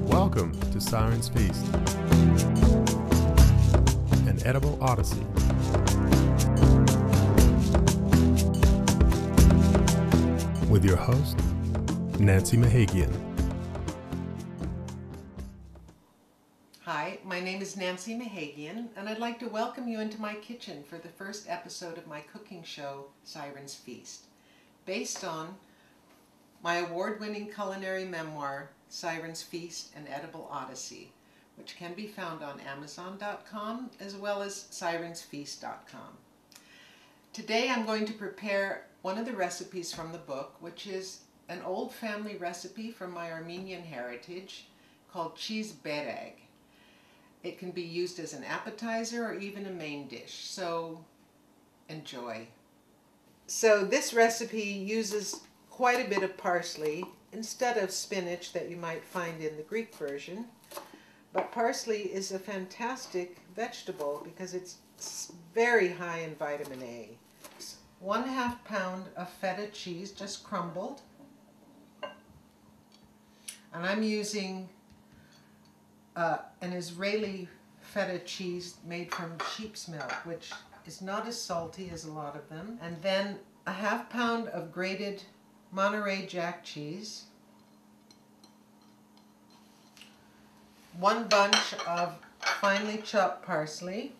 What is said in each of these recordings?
Welcome to Siren's Feast, an Edible Odyssey. With your host, Nancy Mehagian. Hi, my name is Nancy Mehagian, and I'd like to welcome you into my kitchen for the first episode of my cooking show, Siren's Feast, based on my award-winning culinary memoir, Siren's Feast, an Edible Odyssey, which can be found on Amazon.com as well as sirensfeast.com. Today I'm going to prepare one of the recipes from the book, which is an old family recipe from my Armenian heritage called Cheese Beorag. It can be used as an appetizer or even a main dish, so enjoy. So this recipe uses quite a bit of parsley instead of spinach that you might find in the Greek version. But parsley is a fantastic vegetable because it's very high in vitamin A. 1/2 pound of feta cheese, just crumbled. And I'm using an Israeli feta cheese made from sheep's milk, which is not as salty as a lot of them. And then 1/2 pound of grated Monterey Jack cheese, 1 bunch of finely chopped parsley,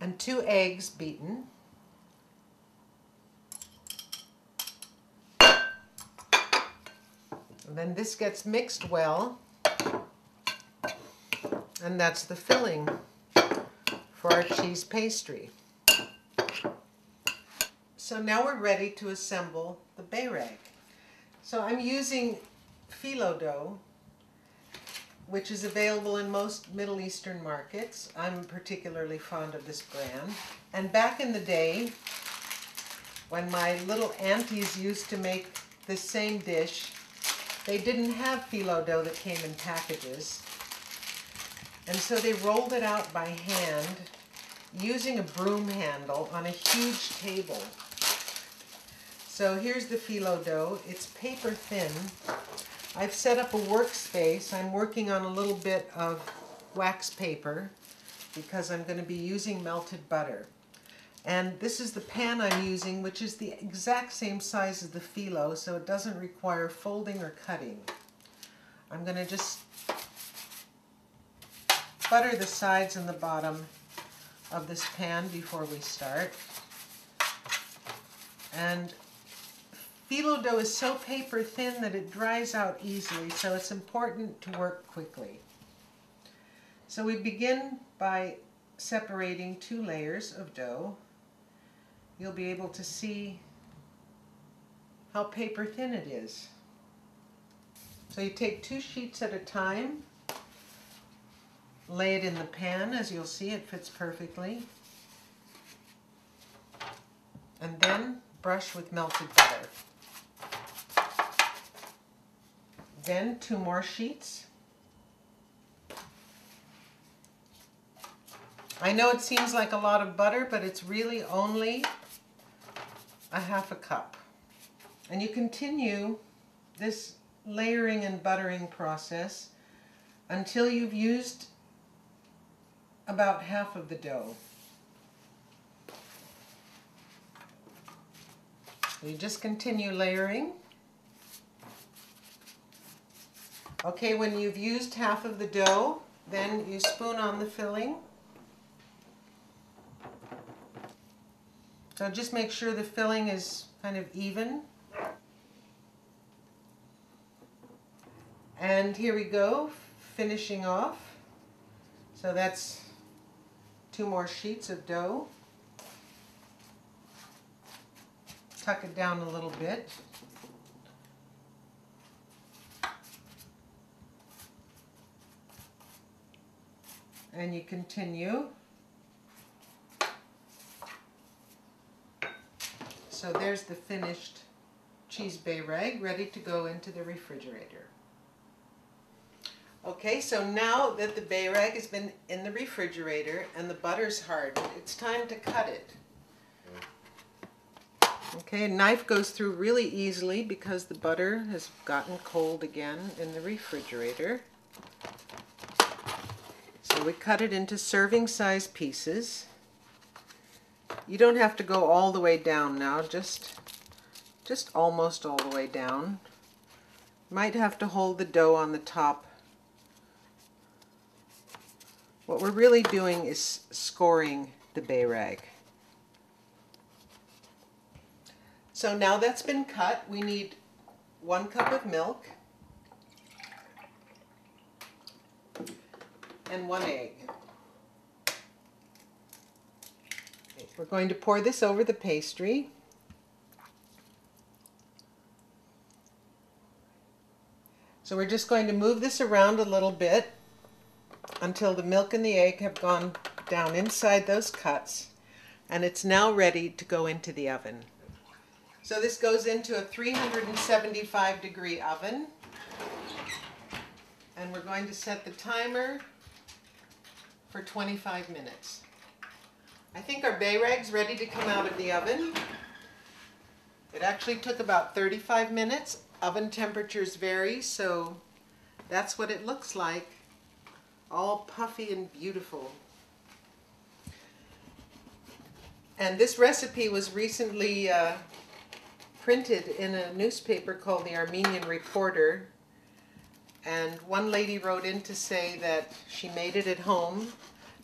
and 2 eggs beaten. And then this gets mixed well, and that's the filling for our cheese pastry. So now we're ready to assemble the beorag. So I'm using phyllo dough, which is available in most Middle Eastern markets. I'm particularly fond of this brand. And back in the day, when my little aunties used to make this same dish, they didn't have phyllo dough that came in packages. And so they rolled it out by hand using a broom handle on a huge table. So here's the phyllo dough. It's paper thin. I've set up a workspace. I'm working on a little bit of wax paper because I'm going to be using melted butter. And this is the pan I'm using, which is the exact same size as the phyllo, so it doesn't require folding or cutting. I'm going to just butter the sides and the bottom of this pan before we start. And phyllo dough is so paper thin that it dries out easily, so it's important to work quickly. So we begin by separating 2 layers of dough. You'll be able to see how paper thin it is. So you take 2 sheets at a time, lay it in the pan. As you'll see, it fits perfectly. And then brush with melted butter. Then 2 more sheets. I know it seems like a lot of butter, but it's really only 1/2 cup. And you continue this layering and buttering process until you've used about half of the dough. So you just continue layering. Okay, when you've used half of the dough, then you spoon on the filling. So just make sure the filling is kind of even. And here we go, finishing off. So that's 2 more sheets of dough. Tuck it down a little bit. And you continue. So there's the finished cheese beorag ready to go into the refrigerator. Okay, so now that the Beorag has been in the refrigerator and the butter's hard, it's time to cut it. Okay, a knife goes through really easily because the butter has gotten cold again in the refrigerator. So we cut it into serving size pieces. You don't have to go all the way down now, just almost all the way down. Might have to hold the dough on the top. What we're really doing is scoring the Beorag. So now that's been cut, we need 1 cup of milk and 1 egg. Okay, we're going to pour this over the pastry. So we're just going to move this around a little bit until the milk and the egg have gone down inside those cuts, and it's now ready to go into the oven. So this goes into a 375 degree oven, and we're going to set the timer for 25 minutes. I think our Beorag's ready to come out of the oven. It actually took about 35 minutes. Oven temperatures vary, so that's what it looks like. All puffy and beautiful. And this recipe was recently printed in a newspaper called the Armenian Reporter, and one lady wrote in to say that she made it at home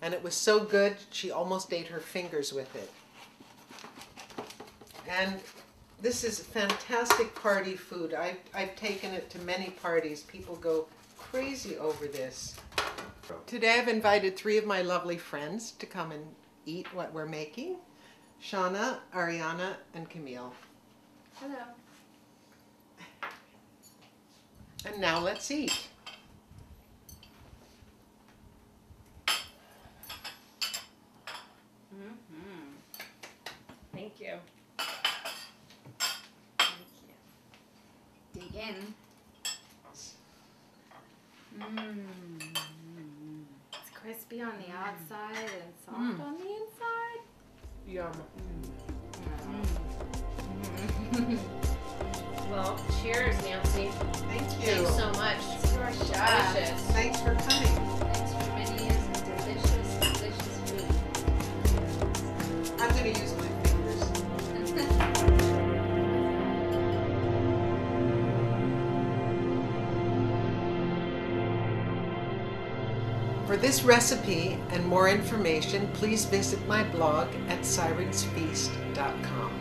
and it was so good she almost ate her fingers with it. And this is fantastic party food. I've taken it to many parties. People go crazy over this. Today I've invited 3 of my lovely friends to come and eat what we're making. Shauna, Ariana, and Camille. Hello. And now let's eat. Thank you. Thank you. Dig in. It's crispy on the outside and soft on the inside. Yum. Well, cheers, Nancy. Thank you. Thanks so much. It's your shot. Delicious. Thanks for coming. Thanks for many years of delicious, delicious food. I'm going to use my fingers. For this recipe and more information, please visit my blog at sirensfeast.com.